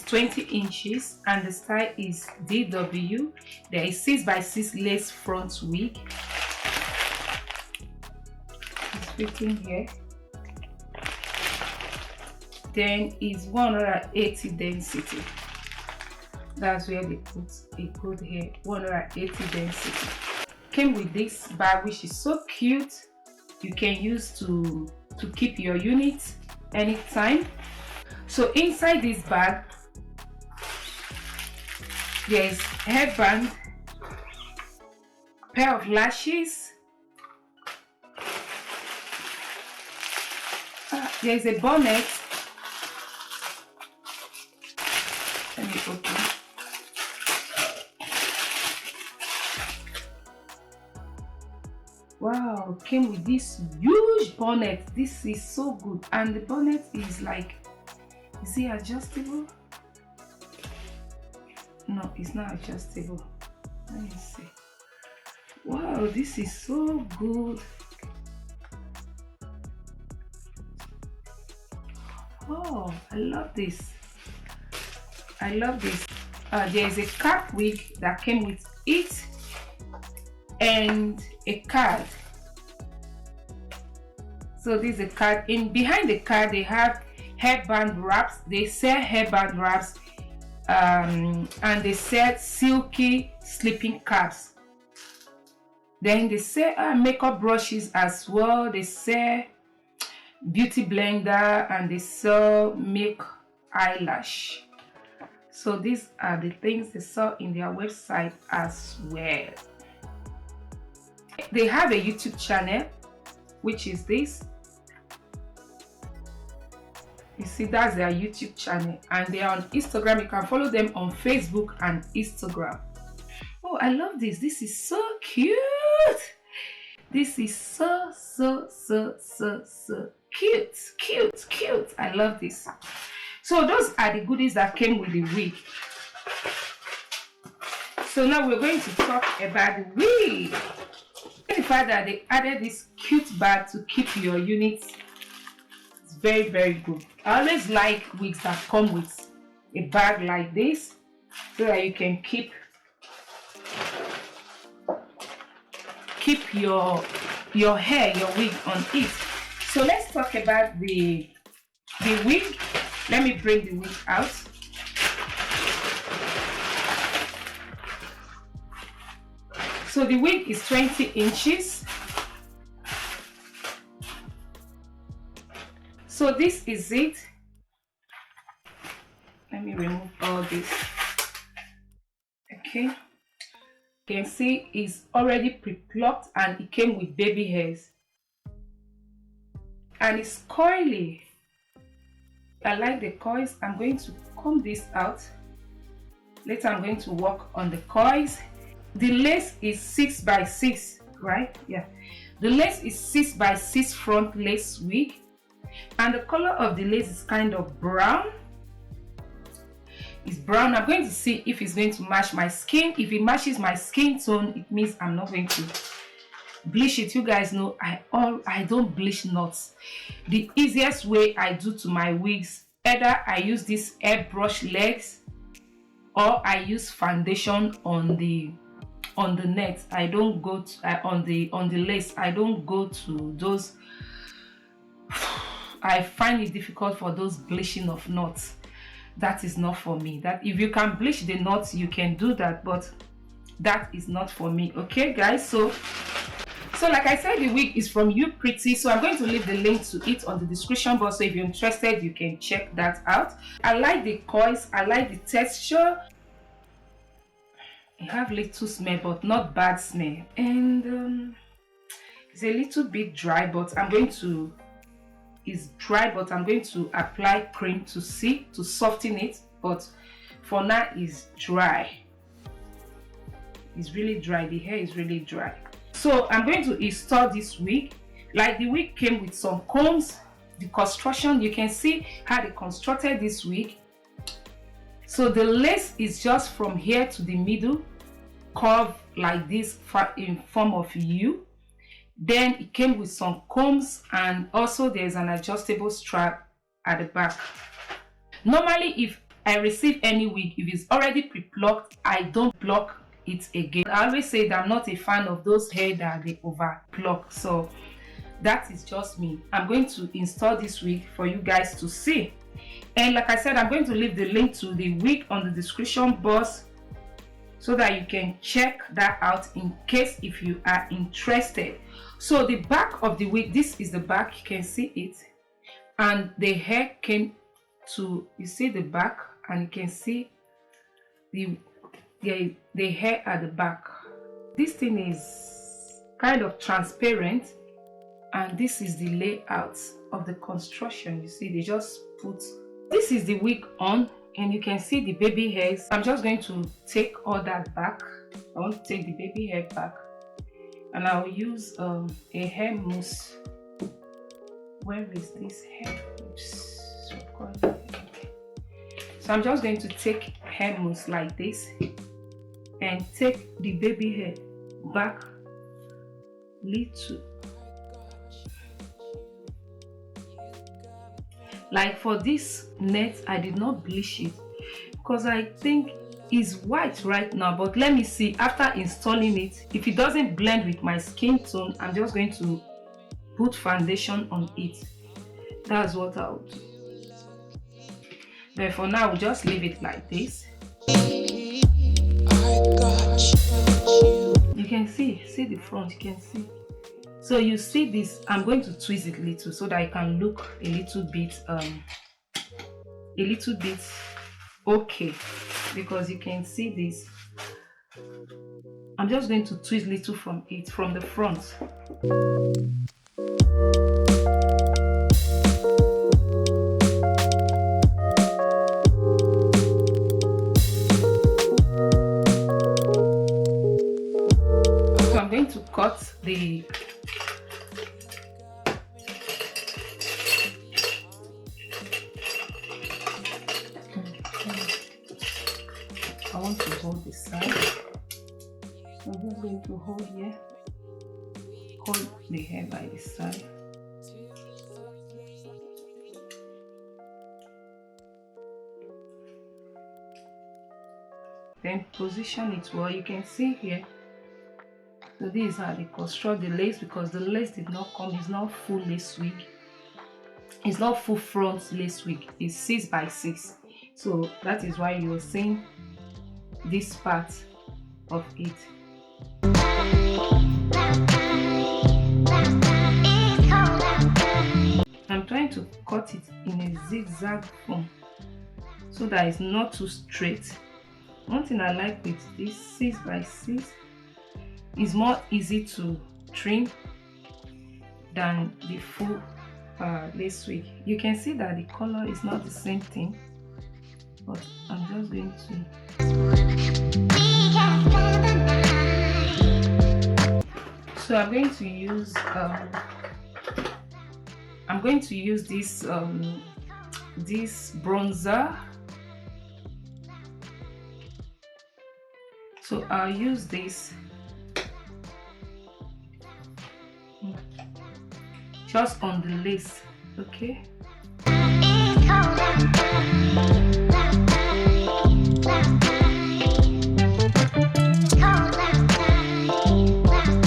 20 inches and the style is DW. There is 6x6 lace front wig. It's fitting here. Then is 180 density. That's where they put a good hair. 180 density. Came with this bag, which is so cute. You can use to keep your unit anytime. So inside this bag there is headband, pair of lashes, there is a bonnet. Let me open. Wow, came with this huge bonnet. This is so good, and the bonnet is like, is it adjustable? No, it's not adjustable. Let me see. Wow, this is so good. Oh, I love this. I love this. There is a cap wig that came with it and a card. So this is a card. In behind the card they have headband wraps. They sell headband wraps and they sell silky sleeping caps. Then they sell makeup brushes as well. They sell beauty blender and they sell make eyelash. So these are the things they sell in their website as well. They have a YouTube channel, which is this. You see, that's their YouTube channel, and they are on Instagram. You can follow them on Facebook and Instagram. Oh, I love this. This is so cute. This is so cute. I love this. So those are the goodies that came with the wig. So now we're going to talk about the wig. The fact that they added this cute bag to keep your units, it's very, very good. I always like wigs that come with a bag like this so that you can keep your hair, your wig on it. So let's talk about the wig. Let me bring the wig out. So the wig is 20 inches. So this is it. Let me remove all this. Okay. You can see it's already pre-plucked and it came with baby hairs. And it's coily. I like the coils. I'm going to comb this out. Later I'm going to work on the coils. The lace is 6x6, right? Yeah. The lace is 6x6 front lace wig. And the color of the lace is kind of brown. It's brown. I'm going to see if it's going to match my skin. If it matches my skin tone, it means I'm not going to bleach it. You guys know I don't bleach knots. The easiest way I do to my wigs, either I use this airbrush legs or I use foundation on the net. I don't go to, on the lace. I don't go to those. I find it difficult for those bleaching of knots. That is not for me. That if you can bleach the knots, you can do that, but that is not for me. Okay guys, so like I said, the wig is from Upretty, so I'm going to leave the link to it on the description box, so if you're interested you can check that out. I like the coils, I like the texture. It have little smell but not bad smell, and it's a little bit dry, but I'm going to apply cream to soften it, but for now it's dry. It's really dry. The hair is really dry. So I'm going to install this wig. Like, the wig came with some combs. The construction, you can see how they constructed this wig. So the lace is just from here to the middle, curved like this in form of U. Then it came with some combs, and also there's an adjustable strap at the back. Normally, if I receive any wig, if it's already pre-plucked, I don't pluck it again. I always say that I'm not a fan of those hair that they over pluck, so that is just me. I'm going to install this wig for you guys to see, and like I said, I'm going to leave the link to the wig on the description box so that you can check that out in case if you are interested. So the back of the wig, this is the back, you can see it, and the hair came to, you see the back, and you can see the hair at the back. This thing is kind of transparent, and this is the layout of the construction. You see, they just put, this is the wig on, and you can see the baby hairs. I'm just going to take all that back. I want to take the baby hair back, and I'll use a hair mousse. Where is this hair mousse? So I'm just going to take hair mousse like this and take the baby hair back little. Like for this net, I did not bleach it because I think it's white right now, but let me see after installing it. If it doesn't blend with my skin tone, I'm just going to put foundation on it. That's what I'll do. But for now, we'll just leave it like this. You can see the front, you can see. So you see this, I'm going to twist it a little so that it can look a little bit okay, because you can see this. I'm just going to twist little from it, from the front. So I'm going to cut the I want to hold this side. So I'm just going to hold here. Hold the hair by this side. Then position it well. You can see here. So this is how they construct the lace, because the lace did not come. It's not full lace wig. It's not full front lace wig. It's 6 by 6. So that is why you're seeing this part of it. I'm trying to cut it in a zigzag form so that it's not too straight. One thing I like with this 6 by 6 is more easy to trim than the full lace wig. You can see that the color is not the same thing, but I'm just going to. So I'm going to use this this bronzer. So I'll use this just on the lace, okay?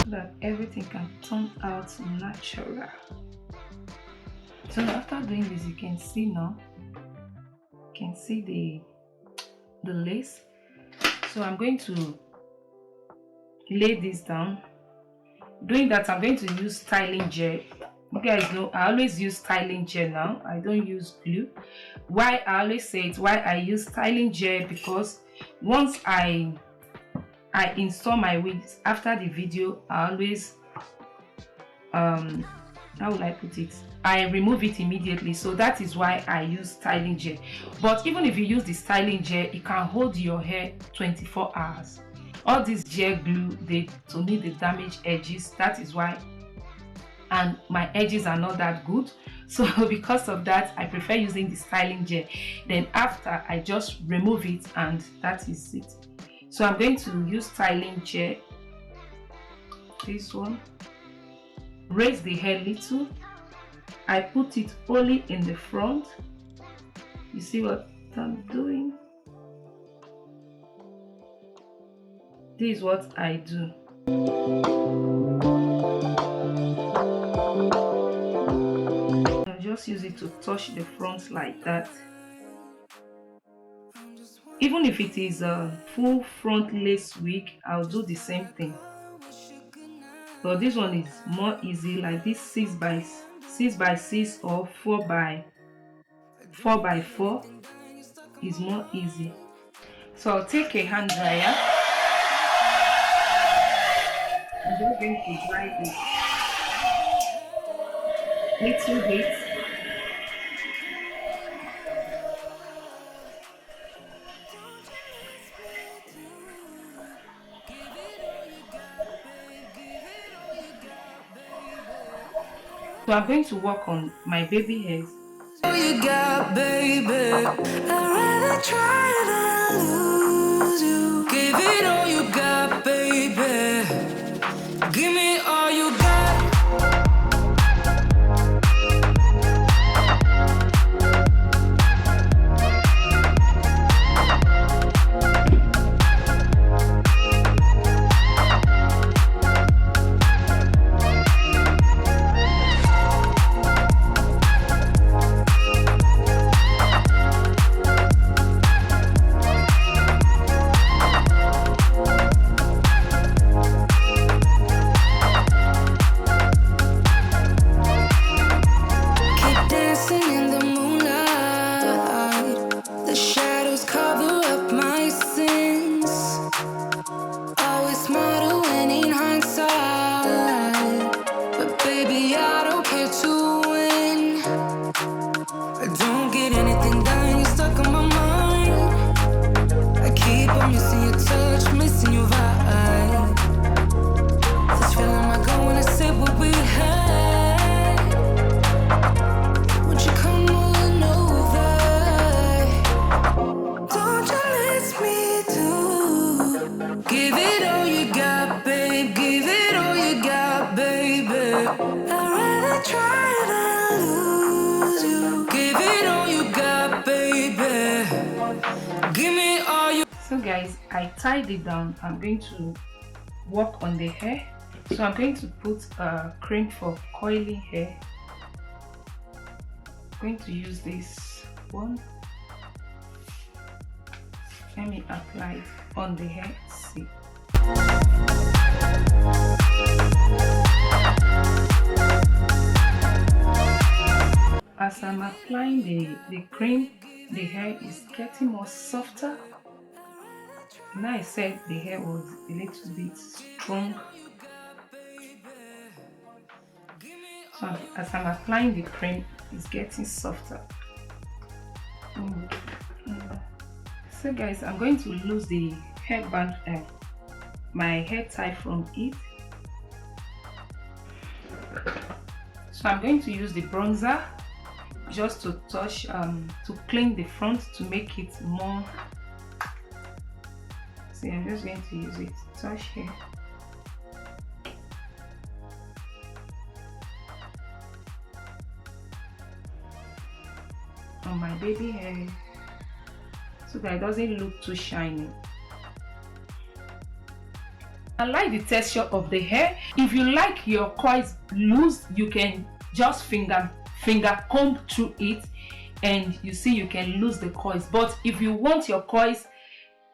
That everything can turn out natural. So after doing this, you can see now, you can see the lace. So I'm going to lay this down. Doing that, I'm going to use styling gel. You guys know I always use styling gel now. I don't use glue. Why I always say it, why I use styling gel, because once I install my wigs after the video, I always how will I put it, I remove it immediately. So that is why I use styling gel. But even if you use the styling gel, it can hold your hair 24 hours. All this gel glue, to me, they damage edges. That is why, and my edges are not that good, so because of that, I prefer using the styling gel. Then after, I just remove it, and that is it. So I'm going to use styling gel, this one. Raise the hair little. I put it only in the front. You see what I'm doing? this is what I do. I just use it to touch the front like that. Even if it is a full front lace wig, I'll do the same thing. But this one is more easy, like this 6x6 or 4x4 is more easy. So I'll take a hand dryer. I'm just going to dry this little bit. So I'm going to work on my baby hairs. You got, baby. I'd rather try than lose you. Give it all you got, baby. Give me all you got. So guys, I tied it down. I'm going to work on the hair. So I'm going to put a cream for coily hair. I'm going to use this one. Let me apply it on the hair. See. As I'm applying the cream, the hair is getting more softer. Now I said the hair was a little bit strong. So as I'm applying the cream, it's getting softer. So guys, I'm going to lose the headband, my hair tie from it. So I'm going to use the bronzer just to touch, to clean the front to make it more. See, I'm just going to use it to touch here. On my baby hair, so that it doesn't look too shiny. I like the texture of the hair. If you like your coils loose, you can just finger comb through it, and you see you can lose the coils. But if you want your coils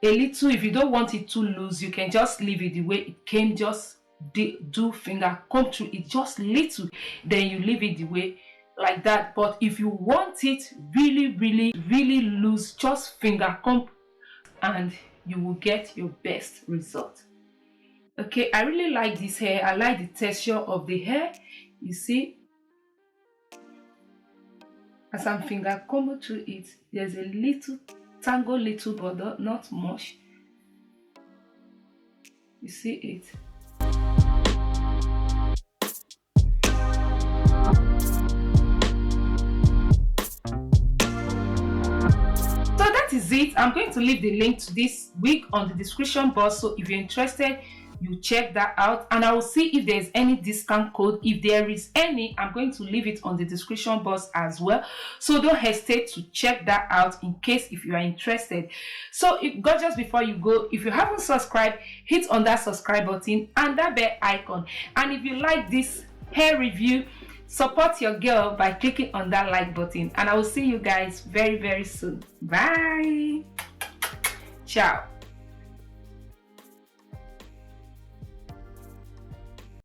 a little, if you don't want it too loose, you can just leave it the way it came. Just do finger comb through it just little, then you leave it the way like that. But if you want it really loose, just finger comb and you will get your best result. Okay, I really like this hair. I like the texture of the hair. You see, as I'm finger combing through it, there's a little tangle, little but not much. You see it. That is it. I'm going to leave the link to this wig on the description box, so if you're interested, you check that out, and I will see if there's any discount code. If there is any, I'm going to leave it on the description box as well, so don't hesitate to check that out in case if you are interested. So gorgeous, before you go, if you haven't subscribed, hit on that subscribe button and that bell icon. And if you like this hair review, support your girl by clicking on that like button, and I will see you guys very soon. Bye. Ciao.